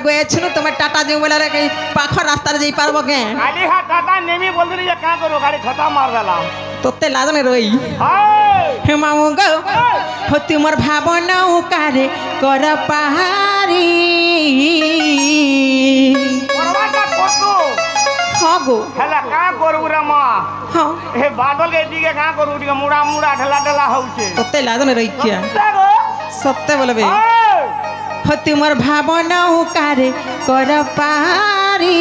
গেছিল তোমার টাটা যে বলে রে পাখ রাস্তায় যাই পারবো কে খালি হা টাটা নেমি বললি যে কা করো গাড়ি ছটা মার দিলাম তোতে লাজনে রই হে মামু গো হো তোমার ভাবনা উকারে কর পাহাড়ি করবাটা কত হগো হেলা কা করু রে মা হ্যাঁ হে বাদল কে দিকে কা করু দিকে মুড়া মুড়া ঢেলা ঢেলা হউছে তোতে লাজনে রই কিয়া দেখো সত্য বলবে হো তোমার ভাবনা উকারে কর পাহাড়ি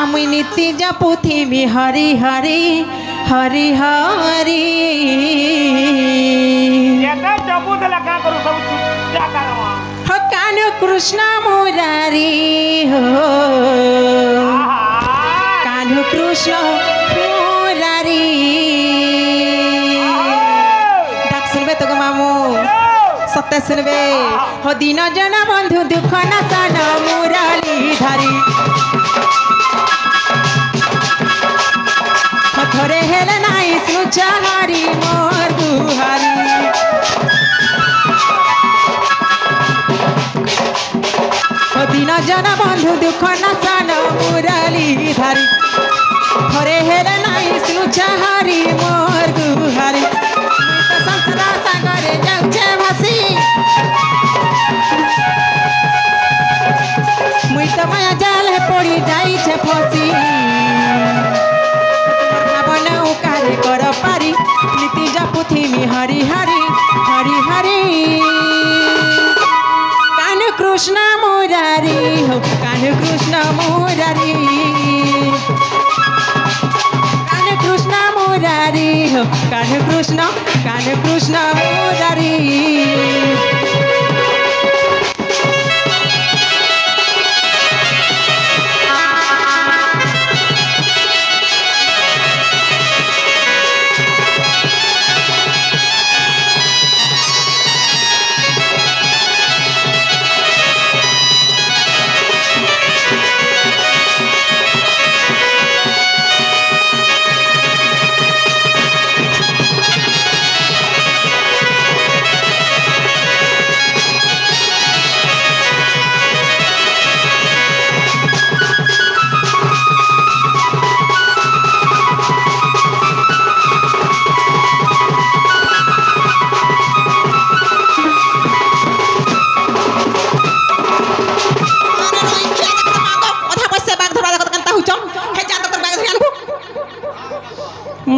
আমি নীতি যা পৃথিবী হরি হরি হরি হরি এটা জবু দেলা কা করু সব চুপচাপ কারমা हो कान्ह कृष्ण मुरारी हो कान्ह कृष्ण मुरारी डाक सुनबे तो गो मामू सत्य सुनबे हो दीन जन बंधु दुख नाशन मुरली धारी थोरे हेले नाई सुचारी मोर दुहारी दिन जन बंधु दुख नाशन मुरली धारी थोरे हेले नाई सुचारी मोर दुहारी तो संसार सागरे जाउछे भासी मुई तो माया जाल पड़ी जाइछे फसी भावना उकारे कर पारी नीति जा पृथ्वी हरि हरि हरि हरि कान्ह कृष्ण मुरारी हो कान्ह कृष्ण मुरारी कान्ह कृष्ण मुरारी हो कान्ह कृष्ण मुरारी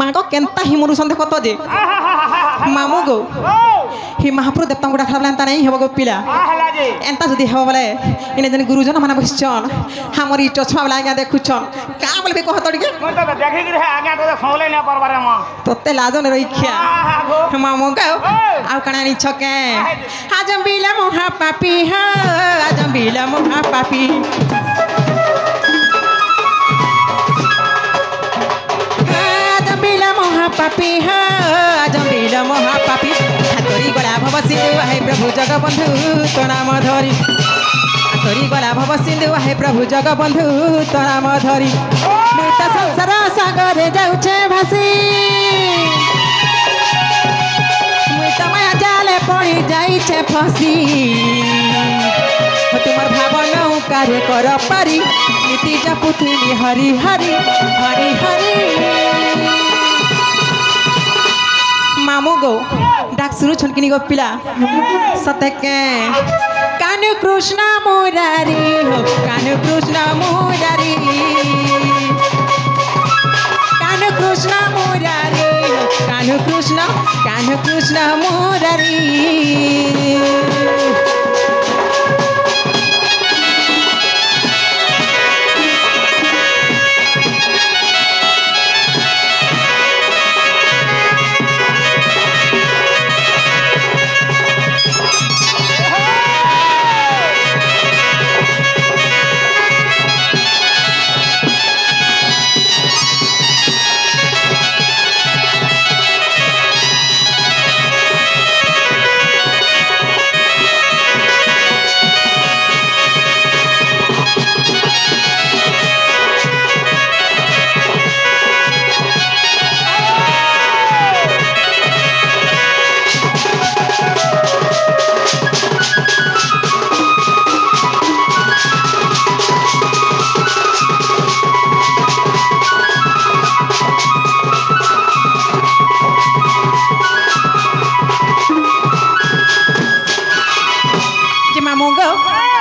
मागो केंता हिमुरु संदे कत जे मामू गो हि महाप्रभु देवता गुडा खाला एंता नहीं हेबो गो पिला एंता जदी हेबो बोले इने जन गुरुजन माने बसचन हमरी चछमा वाला आगे देखुछन का बोलबे कह तोड़ी के मैं तो देखि गिरे आगे तो सोले न परबारे मा तोते लाजो ने रखिया मामू गो आ कणा नि छके आजम बिला मोहा पापी ह आजम बिला मोहा पापी पापी है जमीला महापापी हातरी गला भव सिंधु है प्रभु जगबंधु तो नाम धरी हातरी गला भव सिंधु है प्रभु जगबंधु तो नाम धरी मृत संसार सागर जाउछे भासी मृत माया जाले पड़ी जाइछे फसी तुमार भावना कार्य कर पारी नीति जा पृथ्वी हरि हरि हरि हरि मामू गो डाक सुनु छनकिनी गो पिला सतके कान्ह कृष्ण मुरारी हो कान्ह कृष्ण मुरारी कान्ह कृष्ण मुरारी हो कान्ह कृष्ण मुरारी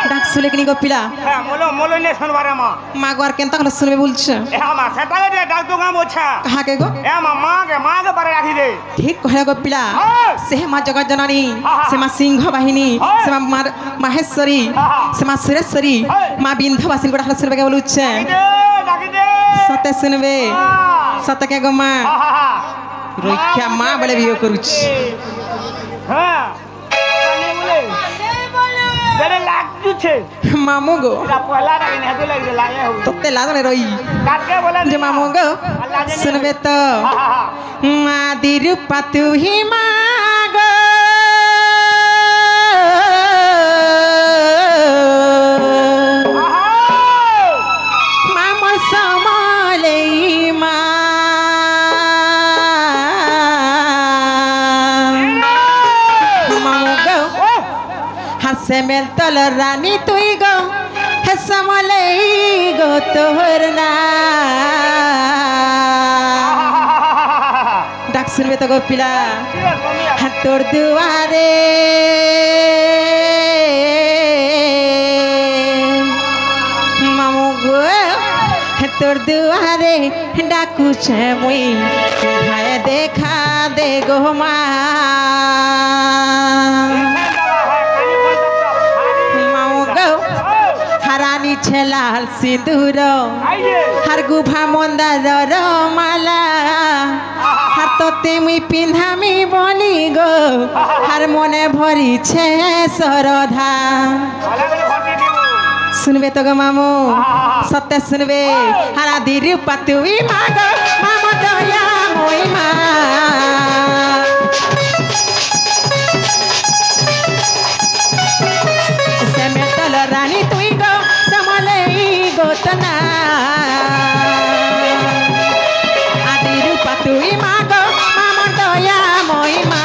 ডাক শুনে কিনি গো পিলা হ্যাঁ মোলো মোলো নে শুনবারে মা মা গো আর কেনতা হলো শুনবে বলছে হ্যাঁ মা সেটাকে দে ডাক তো গাম ওছা কাহাকে গো হ্যাঁ মা মাকে পারে রাখি দে ঠিক কহে গো পিলা হ্যাঁ। সে মা জগৎ জননী হ্যাঁ। সে মা সিংহ বাহিনী হ্যাঁ। সে মা মাহেশ্বরী হ্যাঁ। সে মা সুরেশ্বরী হ্যাঁ। মা বিন্ধ্যবাসিনী গোটা হলো শুনবে কে বলছে ডাকি দে সতে শুনবে হ্যাঁ। সতকে গো মা রক্ষা মা বলে বিয়ে করুছি হ্যাঁ বেরে লাগছে মামু গো এটা পয়লা ডাকি না তো লাগছে লাগে হবে তোতে লাদনে রই কাটকে বলে যে মামু গো শুনবে তো মা দিরূপা তুহি মা গো মামর সমলেই মা মামু গো হাসে মেল তল রানী তুই গো হে সমলেই গো তোর না ডাক শুনবে তো গো পিলা তোর দুয়ারে মামু গো তোর দুয়ারে ডাকুছে মুই ভাই দেখা দে গো মা মামু গো হারানি ছেলাল সিঁদুর হার গুভা মন্দার মালা হাততে মুই পিন্ধামি বলি গো হার মনে ভরিছে সরধা শুনবে তো গো মামু সত্যি শুনবে হারা দিরি পাতুই মা গো মামু দয়া মই মা সেমে তল রানী তুই গো সমলেই গোতনা আদিরু পাতুই মা গো মামু দয়া মই মা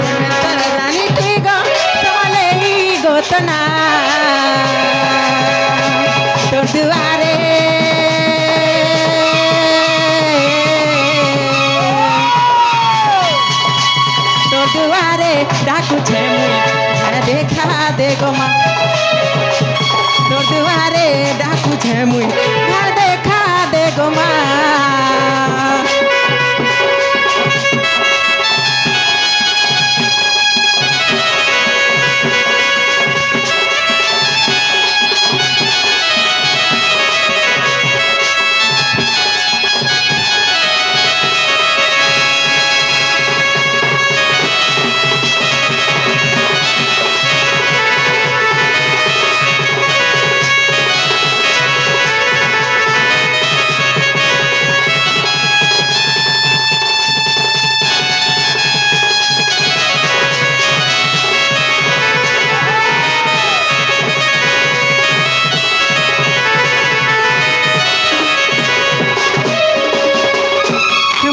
সেমে তল রানী তুই গো সমলেই গোতনা তোর দুয়ারে তোর দুয়ারে ডাকুছে মুই ভাই দেখা দে গো মা তোর দুয়ারে ডাকুছে মুই ভাই দেখা দে গো মা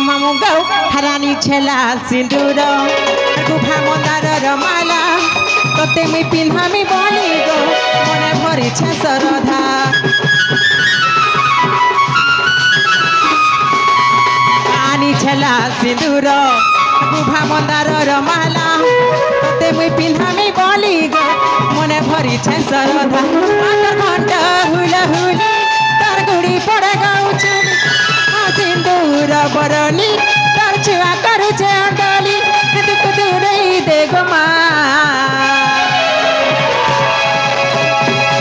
মামু গো হারানি ছেলা সিঁদুর গুভা মন্দার মালা তোতে মুই পিন্ধামি বলি গো মনে ভরিছে সরধা আনি ছেলা সিঁদুর গুভা মন্দার মালা তোতে মুই পিন্ধামি বলি গো মনে ভরিছে সরধা আতর ঘণ্ট হুলা হুলি তার গুড়ি পড়ে গাউছে সিন্দুর বরণী তার ছুয়া করুছে অডলি দুঃখ দূরেই দে গো মা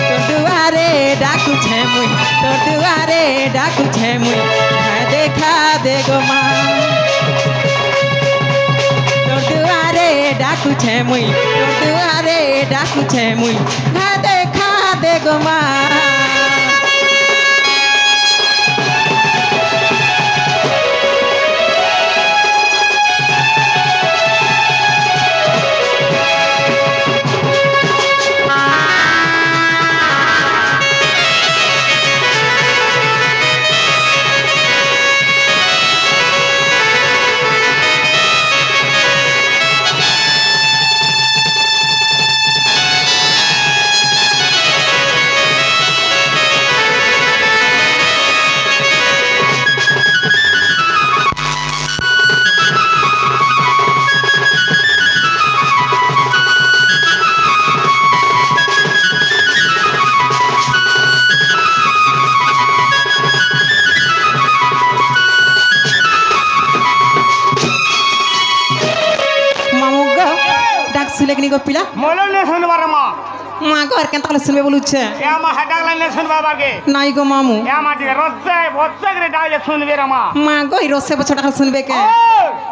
তোর দুয়ারে ডাকুছে মুই তোর দুয়ারে ডাকুছে মুই ভাই দেখা দে গো মা তোর দুয়ারে ডাকুছে মুই তোর দুয়ারে ডাকুছে মুই ভাই দেখা দে গো মা মোলো নে শুনবার মা মা ঘর কেন তাহলে শুনবে বলুছে এ মা হাটাগলা নে শুনবার বাগে নাই গো মামু এ মা দিকে রচ্ছে বচ্ছে করে ডাইলে শুনবে রে মা মা গো এই রসে বছর টাকা শুনবে কে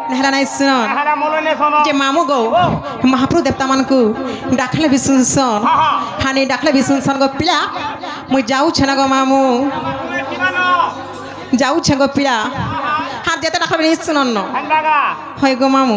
নেহরা নাই শুন হারা মোলো নে শুনো যে মামু গো মহাপ্রভু দেবতা মানকু ডাকলে বিশুনসন হানি ডাকলে বিশুনসন গো পিলা মুই যাউছে না গো মামু যাউছে গো পিলা হাত যেতে ডাকলে শুনন হান্দাগা হয় গো মামু